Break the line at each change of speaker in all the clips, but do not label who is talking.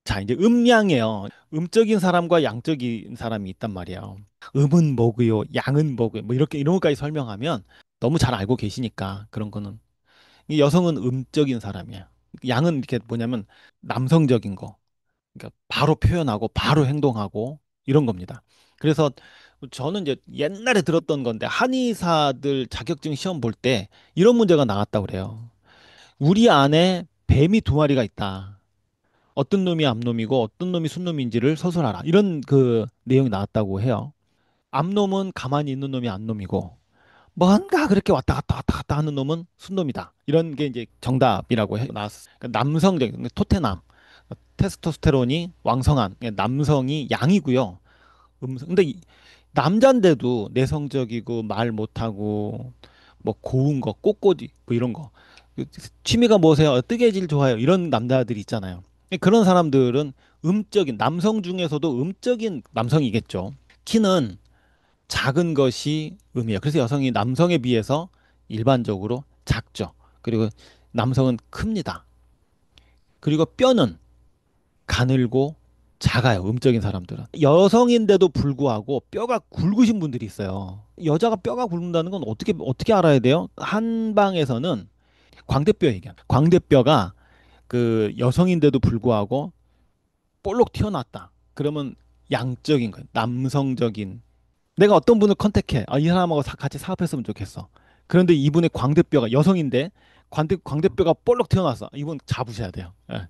자, 이제 음양이에요. 음적인 사람과 양적인 사람이 있단 말이에요. 음은 뭐고요, 양은 뭐고요. 뭐 이렇게 이런 것까지 설명하면 너무 잘 알고 계시니까 그런 거는. 이 여성은 음적인 사람이에요. 양은 이렇게 뭐냐면 남성적인 거. 그러니까 바로 표현하고 바로 행동하고 이런 겁니다. 그래서 저는 이제 옛날에 들었던 건데 한의사들 자격증 시험 볼 때 이런 문제가 나왔다고 그래요. 우리 안에 뱀이 두 마리가 있다. 어떤 놈이 암놈이고 어떤 놈이 순놈인지를 서술하라. 이런 그 내용이 나왔다고 해요. 암놈은 가만히 있는 놈이 암놈이고 뭔가 그렇게 왔다 갔다 왔다 갔다 하는 놈은 순놈이다. 이런 게 이제 정답이라고 나왔어요. 그러니까 남성적, 토테남, 테스토스테론이 왕성한 남성이 양이고요. 근데 남잔데도 내성적이고 말 못하고 뭐 고운 거, 꽃꽂이 뭐 이런 거. 취미가 뭐세요? 뜨개질 좋아해요. 이런 남자들이 있잖아요. 그런 사람들은 음적인 남성 중에서도 음적인 남성이겠죠. 키는 작은 것이 음이에요. 그래서 여성이 남성에 비해서 일반적으로 작죠. 그리고 남성은 큽니다. 그리고 뼈는 가늘고 작아요. 음적인 사람들은. 여성인데도 불구하고 뼈가 굵으신 분들이 있어요. 여자가 뼈가 굵는다는 건 어떻게 알아야 돼요? 한방에서는 광대뼈 얘기야. 광대뼈가 그 여성인데도 불구하고 볼록 튀어났다. 그러면 양적인 거예요. 남성적인. 내가 어떤 분을 컨택해. 아, 이 사람하고 같이 사업했으면 좋겠어. 그런데 이분의 광대뼈가 여성인데 광대뼈가 볼록 튀어나왔어. 이분 잡으셔야 돼요. 예.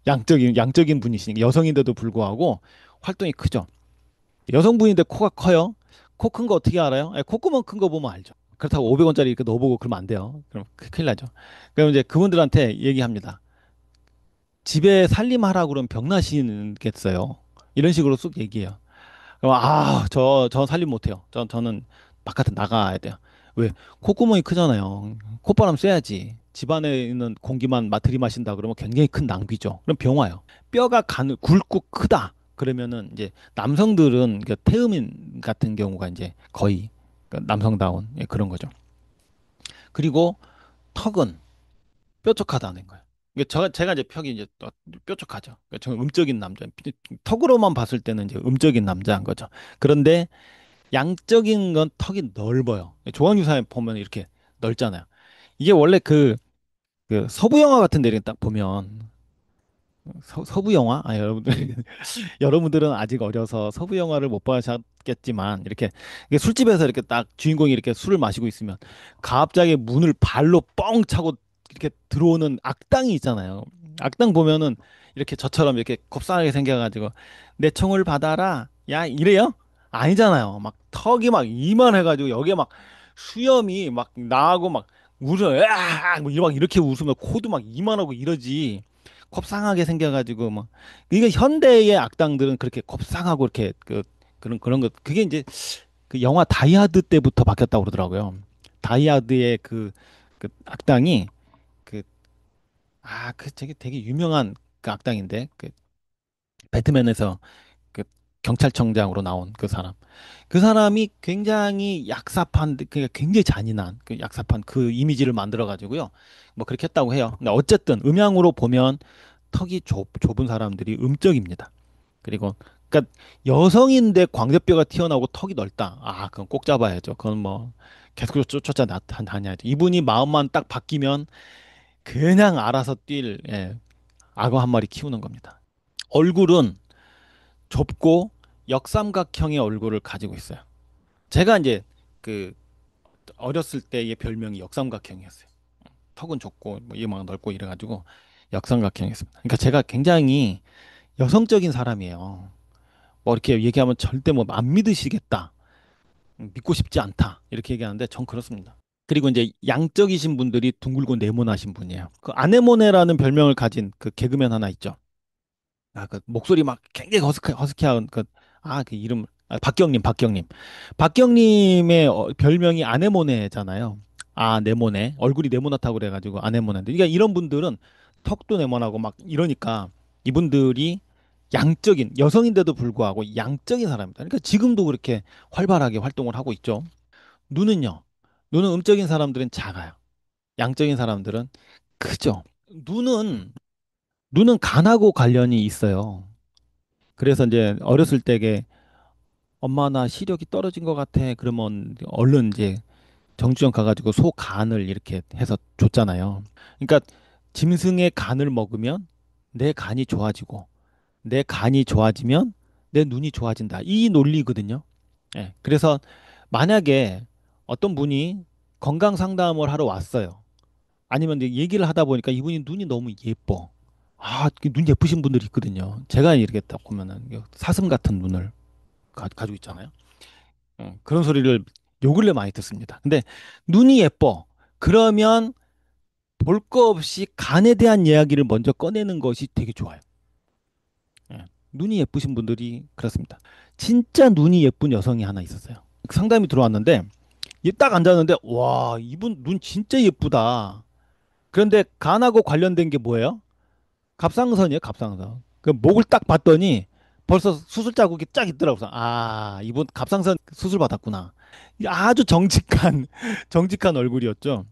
양적인 분이시니까 여성인데도 불구하고 활동이 크죠. 여성분인데 코가 커요. 코 큰 거 어떻게 알아요? 예, 콧구멍 큰 거 보면 알죠. 그렇다고 500원짜리 이렇게 넣어보고 그러면 안 돼요. 그럼 큰일 나죠. 그럼 이제 그분들한테 얘기합니다. 집에 살림하라 그러면 병나시겠어요. 이런 식으로 쑥 얘기해요. 그럼 저 살림 못해요. 저는 바깥에 나가야 돼요. 왜? 콧구멍이 크잖아요. 콧바람 쐬야지. 집안에 있는 공기만 들이마신다 그러면 굉장히 큰 낭비죠. 그럼 병 와요. 뼈가 굵고 크다. 그러면은 이제 남성들은 그 태음인 같은 경우가 이제 거의 그 남성다운 그런 거죠. 그리고 턱은 뾰족하다는 거예요. 제가 이제 턱이 이제 또 뾰족하죠. 그러니까 저는 음적인 남자. 턱으로만 봤을 때는 이제 음적인 남자인 거죠. 그런데 양적인 건 턱이 넓어요. 조항유사에 보면 이렇게 넓잖아요. 이게 원래 그 서부 영화 같은 데 딱 보면 서부 영화? 아, 여러분들 여러분들은 아직 어려서 서부 영화를 못 보셨겠지만 이게 술집에서 이렇게 딱 주인공이 이렇게 술을 마시고 있으면 갑자기 문을 발로 뻥 차고 이렇게 들어오는 악당이 있잖아요. 악당 보면은 이렇게 저처럼 이렇게 곱상하게 생겨가지고 내 총을 받아라. 야, 이래요? 아니잖아요. 막 턱이 막 이만해가지고 여기에 막 수염이 막 나고 막 웃어요. 으악! 막 이렇게 웃으면 코도 막 이만하고 이러지. 곱상하게 생겨가지고 막 이게 현대의 악당들은 그렇게 곱상하고 이렇게 그런 것 그게 이제 그 영화 다이하드 때부터 바뀌었다고 그러더라고요. 다이하드의 그 악당이 그 되게 유명한 그 악당인데 그 배트맨에서 그 경찰청장으로 나온 그 사람. 그 사람이 굉장히 약사판, 그러니까 굉장히 잔인한 그 약사판 그 이미지를 만들어 가지고요. 뭐 그렇게 했다고 해요. 근데 어쨌든 음양으로 보면 턱이 좁은 사람들이 음적입니다. 그리고 그러니까 여성인데 광대뼈가 튀어나오고 턱이 넓다. 아, 그건 꼭 잡아야죠. 그건 뭐 계속 쫓아 다녀야죠. 이분이 마음만 딱 바뀌면 그냥 알아서 뛸 악어 한 마리 키우는 겁니다. 얼굴은 좁고 역삼각형의 얼굴을 가지고 있어요. 제가 이제 그 어렸을 때의 별명이 역삼각형이었어요. 턱은 좁고 뭐 이만 넓고 이래가지고 역삼각형이었습니다. 그러니까 제가 굉장히 여성적인 사람이에요. 뭐 이렇게 얘기하면 절대 뭐 안 믿으시겠다. 믿고 싶지 않다. 이렇게 얘기하는데 전 그렇습니다. 그리고 이제 양적이신 분들이 둥글고 네모나신 분이에요. 그 아네모네라는 별명을 가진 그 개그맨 하나 있죠. 그 목소리 막 굉장히 허스키한 그 이름 박경림. 박경림의 별명이 아네모네잖아요. 아, 네모네. 얼굴이 네모나다고 그래가지고 아네모네인데. 그러니까 이런 분들은 턱도 네모나고 막 이러니까 이분들이 양적인 여성인데도 불구하고 양적인 사람입니다. 그러니까 지금도 그렇게 활발하게 활동을 하고 있죠. 눈은요. 눈은 음적인 사람들은 작아요. 양적인 사람들은 크죠. 눈은 눈은 간하고 관련이 있어요. 그래서 이제 어렸을 때게 엄마 나 시력이 떨어진 것 같아. 그러면 얼른 이제 정주영 가가지고 소 간을 이렇게 해서 줬잖아요. 그러니까 짐승의 간을 먹으면 내 간이 좋아지고 내 간이 좋아지면 내 눈이 좋아진다. 이 논리거든요. 예. 그래서 만약에 어떤 분이 건강 상담을 하러 왔어요. 아니면 이제 얘기를 하다 보니까 이분이 눈이 너무 예뻐. 아, 그눈 예쁘신 분들이 있거든요. 제가 이렇게 딱 보면은 사슴 같은 눈을 가지고 있잖아요. 그런 소리를 요 근래 많이 듣습니다. 근데 눈이 예뻐. 그러면 볼 거 없이 간에 대한 이야기를 먼저 꺼내는 것이 되게 좋아요. 예. 눈이 예쁘신 분들이 그렇습니다. 진짜 눈이 예쁜 여성이 하나 있었어요. 상담이 들어왔는데 얘 딱 앉았는데 와 이분 눈 진짜 예쁘다. 그런데 간하고 관련된 게 뭐예요? 갑상선이에요, 갑상선. 그 목을 딱 봤더니 벌써 수술 자국이 쫙 있더라고요. 아, 이분 갑상선 수술 받았구나. 아주 정직한, 정직한 얼굴이었죠.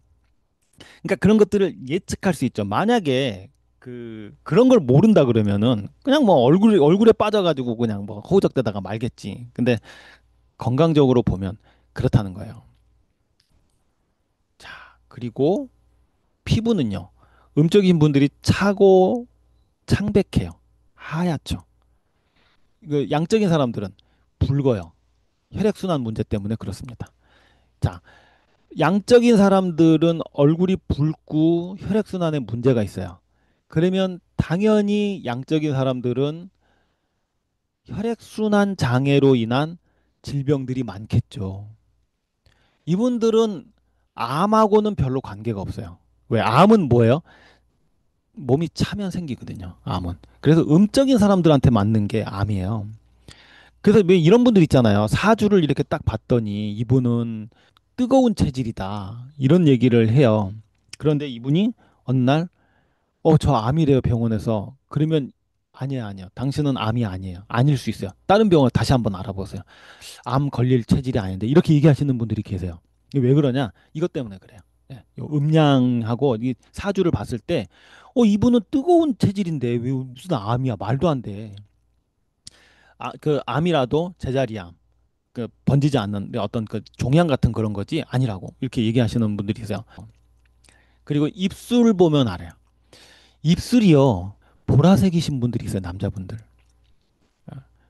그러니까 그런 것들을 예측할 수 있죠. 만약에 그런 걸 모른다 그러면은 그냥 뭐 얼굴에 빠져가지고 그냥 뭐 허우적대다가 말겠지. 근데 건강적으로 보면 그렇다는 거예요. 자, 그리고 피부는요. 음적인 분들이 차고 창백해요. 하얗죠. 그 양적인 사람들은 붉어요. 혈액순환 문제 때문에 그렇습니다. 자, 양적인 사람들은 얼굴이 붉고 혈액순환에 문제가 있어요. 그러면 당연히 양적인 사람들은 혈액순환 장애로 인한 질병들이 많겠죠. 이분들은 암하고는 별로 관계가 없어요. 왜? 암은 뭐예요? 몸이 차면 생기거든요. 암은. 그래서 음적인 사람들한테 맞는 게 암이에요. 그래서 왜 이런 분들 있잖아요. 사주를 이렇게 딱 봤더니 이분은 뜨거운 체질이다. 이런 얘기를 해요. 그런데 이분이 어느 날, 저 암이래요, 병원에서. 그러면 아니에요, 아니에요. 당신은 암이 아니에요. 아닐 수 있어요. 다른 병원 다시 한번 알아보세요. 암 걸릴 체질이 아닌데. 이렇게 얘기하시는 분들이 계세요. 이게 왜 그러냐? 이것 때문에 그래요. 예, 요 음양하고 이 사주를 봤을 때, 이분은 뜨거운 체질인데 왜 무슨 암이야? 말도 안 돼. 그 암이라도 제자리암. 그 번지지 않는 어떤 그 종양 같은 그런 거지 아니라고 이렇게 얘기하시는 분들이 있어요. 그리고 입술 보면 알아요. 입술이요 보라색이신 분들이 있어요. 남자분들.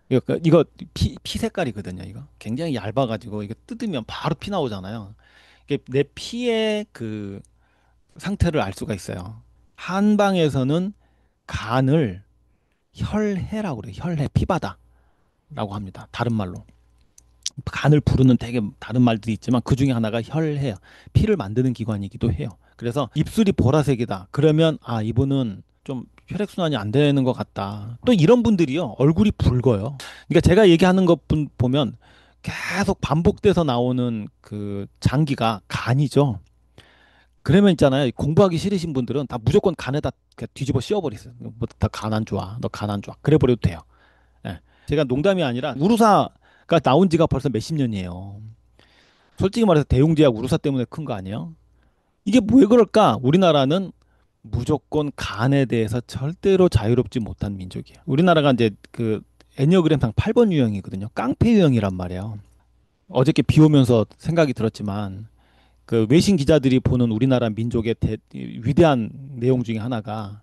이거 피 색깔이거든요. 이거 굉장히 얇아가지고 이거 뜯으면 바로 피 나오잖아요. 이게 내 피의 그 상태를 알 수가 있어요. 한방에서는 간을 혈해라고 그래요. 혈해 피바다라고 합니다. 다른 말로. 간을 부르는 되게 다른 말들이 있지만 그 중에 하나가 혈해요. 피를 만드는 기관이기도 해요. 그래서 입술이 보라색이다. 그러면 아 이분은 좀 혈액순환이 안 되는 것 같다. 또 이런 분들이요 얼굴이 붉어요. 그러니까 제가 얘기하는 것 보면 계속 반복돼서 나오는 그 장기가 간이죠. 그러면 있잖아요. 공부하기 싫으신 분들은 다 무조건 간에다 그냥 뒤집어 씌워버리세요. 뭐다 간 안 좋아. 너 간 안 좋아. 그래 버려도 돼요. 예. 제가 농담이 아니라 우루사가 나온 지가 벌써 몇십 년이에요. 솔직히 말해서 대웅제약 우루사 때문에 큰 거 아니에요? 이게 왜 그럴까? 우리나라는 무조건 간에 대해서 절대로 자유롭지 못한 민족이에요. 우리나라가 이제 그 애니어그램상 8번 유형이거든요. 깡패 유형이란 말이에요. 어저께 비 오면서 생각이 들었지만 그 외신 기자들이 보는 우리나라 민족의 위대한 내용 중에 하나가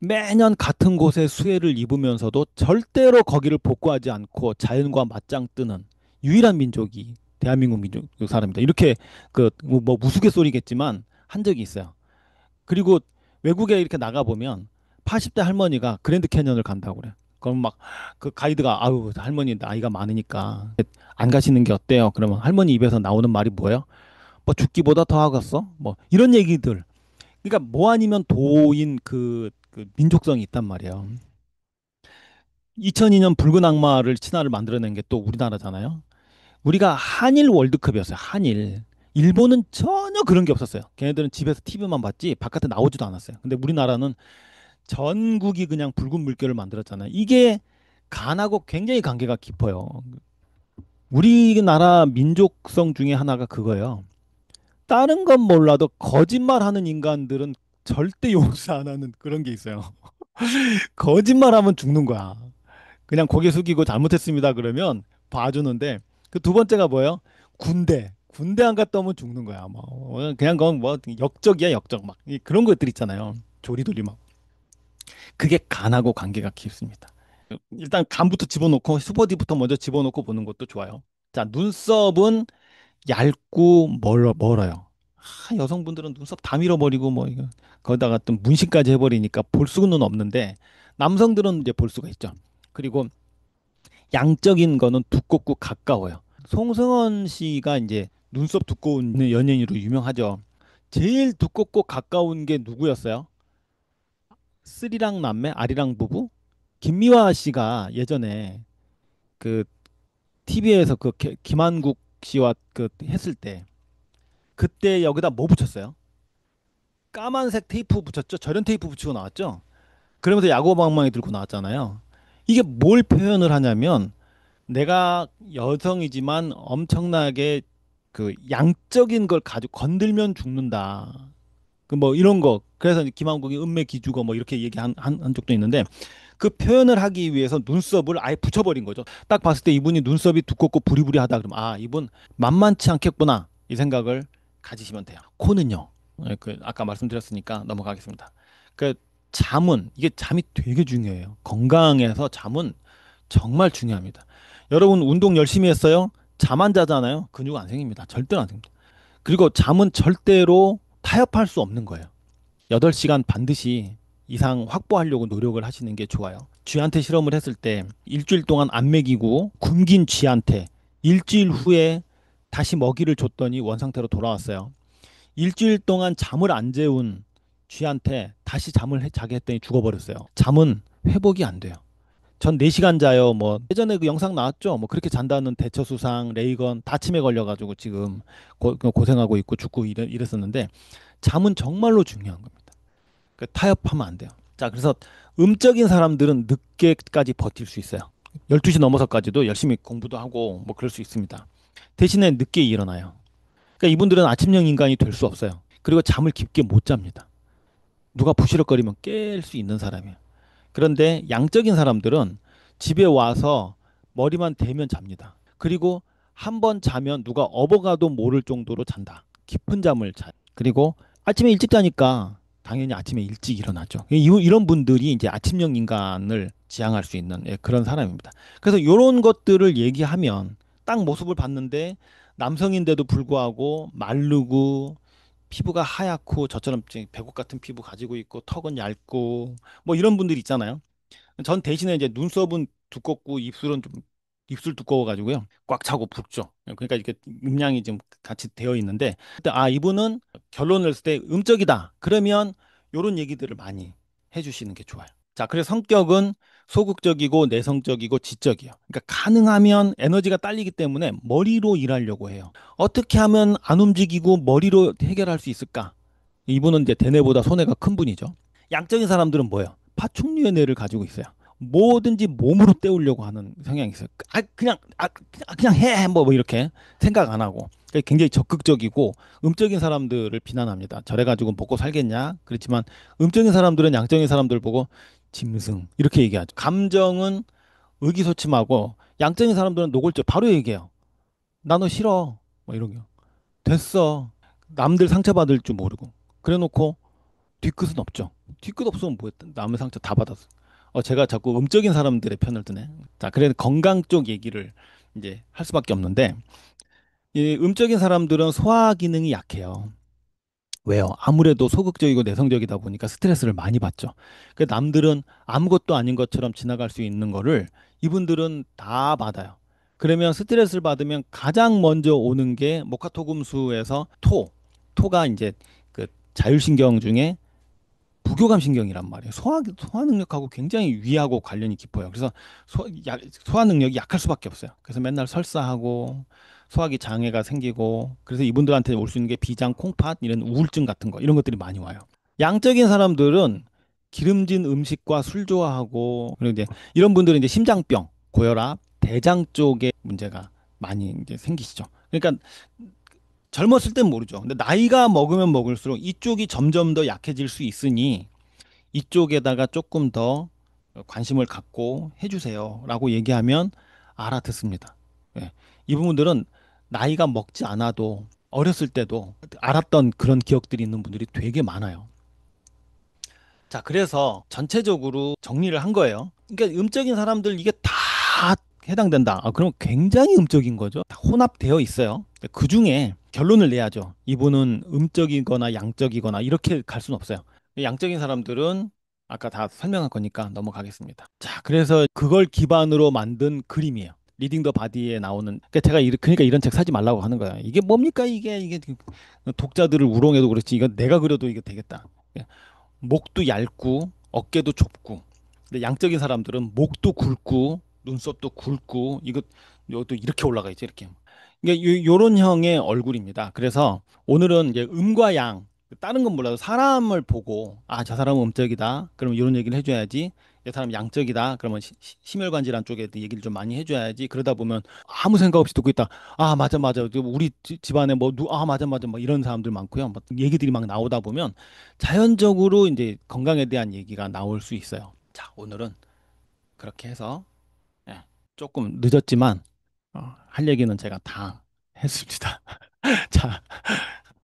매년 같은 곳에 수해를 입으면서도 절대로 거기를 복구하지 않고 자연과 맞짱 뜨는 유일한 민족이 대한민국 민족 사람입니다. 이렇게 뭐 무수개소리겠지만 한 적이 있어요. 그리고 외국에 이렇게 나가 보면 80대 할머니가 그랜드 캐년을 간다고 그래. 그럼 막 그 가이드가 아유 할머니 나이가 많으니까 안 가시는 게 어때요? 그러면 할머니 입에서 나오는 말이 뭐예요? 뭐 죽기보다 더 하겠어? 뭐 이런 얘기들. 그러니까 뭐 아니면 도인 그 민족성이 있단 말이에요. 2002년 붉은 악마를 신화를 만들어낸 게 또 우리나라잖아요. 우리가 한일 월드컵이었어요. 한일. 일본은 전혀 그런 게 없었어요. 걔네들은 집에서 TV만 봤지 바깥에 나오지도 않았어요. 근데 우리나라는 전국이 그냥 붉은 물결을 만들었잖아요. 이게 간하고 굉장히 관계가 깊어요. 우리나라 민족성 중에 하나가 그거예요. 다른 건 몰라도 거짓말하는 인간들은 절대 용서 안 하는 그런 게 있어요. 거짓말하면 죽는 거야. 그냥 고개 숙이고 잘못했습니다 그러면 봐주는데 그 두 번째가 뭐예요? 군대 안 갔다 오면 죽는 거야. 뭐 그냥 그건 뭐 역적이야 역적 막 그런 것들 있잖아요. 조리돌이 막 그게 간하고 관계가 깊습니다. 일단 간부터 집어넣고 슈퍼디부터 먼저 집어넣고 보는 것도 좋아요. 자, 눈썹은 얇고 멀어요. 여성분들은 눈썹 다 밀어버리고 뭐 이거 거기다가 또 문신까지 해버리니까 볼 수는 없는데 남성들은 이제 볼 수가 있죠. 그리고 양적인 거는 두껍고 가까워요. 송승헌 씨가 이제 눈썹 두꺼운 연예인으로 유명하죠. 제일 두껍고 가까운 게 누구였어요? 스리랑 남매, 아리랑 부부? 김미화 씨가 예전에 그 TV에서 그 김한국 씨와 그 했을 때 그때 여기다 뭐 붙였어요? 까만색 테이프 붙였죠? 절연 테이프 붙이고 나왔죠? 그러면서 야구방망이 들고 나왔잖아요. 이게 뭘 표현을 하냐면 내가 여성이지만 엄청나게 그 양적인 걸 가지고 건들면 죽는다. 그 뭐 이런 거. 그래서 이제 김한국이 은매 기주고 뭐 이렇게 한 적도 있는데 그 표현을 하기 위해서 눈썹을 아예 붙여버린 거죠. 딱 봤을 때 이분이 눈썹이 두껍고 부리부리하다 그러면 아 이분 만만치 않겠구나 이 생각을 가지시면 돼요. 코는요. 그 아까 말씀드렸으니까 넘어가겠습니다. 그 잠은 이게 잠이 되게 중요해요. 건강에서 잠은 정말 중요합니다. 여러분 운동 열심히 했어요? 잠 안 자잖아요. 근육 안 생깁니다. 절대로 안 생깁니다. 그리고 잠은 절대로 타협할 수 없는 거예요. 8시간 반드시 이상 확보하려고 노력을 하시는 게 좋아요. 쥐한테 실험을 했을 때 일주일 동안 안 먹이고 굶긴 쥐한테 일주일 후에 다시 먹이를 줬더니 원상태로 돌아왔어요. 일주일 동안 잠을 안 재운 쥐한테 다시 자게 했더니 죽어버렸어요. 잠은 회복이 안 돼요. 전 4시간 자요. 뭐 예전에 그 영상 나왔죠. 뭐 그렇게 잔다는 대처수상, 레이건 다침에 걸려가지고 지금 고생하고 있고 죽고 이랬었는데 잠은 정말로 중요한 겁니다. 타협하면 안 돼요. 자, 그래서 음적인 사람들은 늦게까지 버틸 수 있어요. 12시 넘어서까지도 열심히 공부도 하고 뭐 그럴 수 있습니다. 대신에 늦게 일어나요. 그러니까 이분들은 아침형 인간이 될 수 없어요. 그리고 잠을 깊게 못 잡니다. 누가 부시럭거리면 깰 수 있는 사람이에요. 그런데 양적인 사람들은 집에 와서 머리만 대면 잡니다. 그리고 한 번 자면 누가 업어가도 모를 정도로 잔다. 깊은 잠을 자. 그리고 아침에 일찍 자니까 당연히 아침에 일찍 일어나죠. 이런 분들이 이제 아침형 인간을 지향할 수 있는 그런 사람입니다. 그래서 이런 것들을 얘기하면 딱 모습을 봤는데 남성인데도 불구하고 마르고 피부가 하얗고 저처럼 배국 같은 피부 가지고 있고 턱은 얇고 뭐 이런 분들이 있잖아요. 전 대신에 이제 눈썹은 두껍고 입술은 좀 입술 두꺼워가지고요. 꽉 차고 붓죠. 그러니까 이렇게 음량이 좀 같이 되어 있는데 근데 아 이분은 결론을 냈을 때 음적이다. 그러면 요런 얘기들을 많이 해주시는 게 좋아요. 자, 그래서 성격은 소극적이고 내성적이고 지적이에요. 그러니까 가능하면 에너지가 딸리기 때문에 머리로 일하려고 해요. 어떻게 하면 안 움직이고 머리로 해결할 수 있을까? 이분은 이제 대뇌보다 손해가 큰 분이죠. 양적인 사람들은 뭐예요? 파충류의 뇌를 가지고 있어요. 뭐든지 몸으로 때우려고 하는 성향이 있어요. 그냥 해, 뭐 이렇게 생각 안 하고 굉장히 적극적이고 음적인 사람들을 비난합니다. 저래 가지고 먹고 살겠냐? 그렇지만 음적인 사람들은 양적인 사람들 보고 짐승 이렇게 얘기하죠. 감정은 의기소침하고 양적인 사람들은 노골적 바로 얘기해요. 나 너 싫어. 뭐 이런 거. 됐어. 남들 상처받을 줄 모르고. 그래놓고 뒤끝은 없죠. 뒤끝 없으면 뭐 남의 상처 다 받았어. 제가 자꾸 음적인 사람들의 편을 드네. 자, 그래서 건강 쪽 얘기를 이제 할 수밖에 없는데, 이 음적인 사람들은 소화 기능이 약해요. 왜요? 아무래도 소극적이고 내성적이다 보니까 스트레스를 많이 받죠. 그 남들은 아무것도 아닌 것처럼 지나갈 수 있는 거를 이분들은 다 받아요. 그러면 스트레스를 받으면 가장 먼저 오는 게 목화토금수에서 토가 이제 그 자율신경 중에 부교감 신경이란 말이에요. 소화 능력하고 굉장히 위하고 관련이 깊어요. 그래서 소화 능력이 약할 수밖에 없어요. 그래서 맨날 설사하고 소화기 장애가 생기고 그래서 이분들한테 올 수 있는 게 비장, 콩팥 이런 우울증 같은 거 이런 것들이 많이 와요. 양적인 사람들은 기름진 음식과 술 좋아하고 그리고 이제 이런 분들은 이제 심장병, 고혈압, 대장 쪽에 문제가 많이 이제 생기시죠. 그러니까 젊었을 땐 모르죠. 근데 나이가 먹으면 먹을수록 이쪽이 점점 더 약해질 수 있으니 이쪽에다가 조금 더 관심을 갖고 해주세요라고 얘기하면 알아듣습니다. 예. 이 부분들은 나이가 먹지 않아도 어렸을 때도 알았던 그런 기억들이 있는 분들이 되게 많아요. 자, 그래서 전체적으로 정리를 한 거예요. 그러니까 음적인 사람들 이게 다 해당된다. 아, 그럼 굉장히 음적인 거죠. 다 혼합되어 있어요. 그 중에 결론을 내야죠. 이분은 음적이거나 양적이거나 이렇게 갈 수는 없어요. 양적인 사람들은 아까 다 설명한 거니까 넘어가겠습니다. 자, 그래서 그걸 기반으로 만든 그림이에요. 리딩 더 바디에 나오는 그러니까 제가 그러니까 이런 책 사지 말라고 하는 거야. 이게 뭡니까 이게 독자들을 우롱해도 그렇지 이거 내가 그려도 이게 되겠다. 목도 얇고 어깨도 좁고 근데 양적인 사람들은 목도 굵고 눈썹도 굵고 이것도 이렇게 올라가 있죠 이렇게 이게 요런 형의 얼굴입니다. 그래서 오늘은 이제 음과 양 다른 건 몰라도 사람을 보고 아 저 사람은 음적이다 그러면 이런 얘기를 해줘야지 이 사람 양적이다 그러면 심혈관 질환 쪽에 얘기를 좀 많이 해줘야지 그러다 보면 아무 생각 없이 듣고 있다 아 맞아 맞아 우리 집안에 아 맞아 맞아 뭐 이런 사람들 많고요 막 얘기들이 막 나오다 보면 자연적으로 이제 건강에 대한 얘기가 나올 수 있어요. 자, 오늘은 그렇게 해서 예, 조금 늦었지만 할 얘기는 제가 다 했습니다. 자,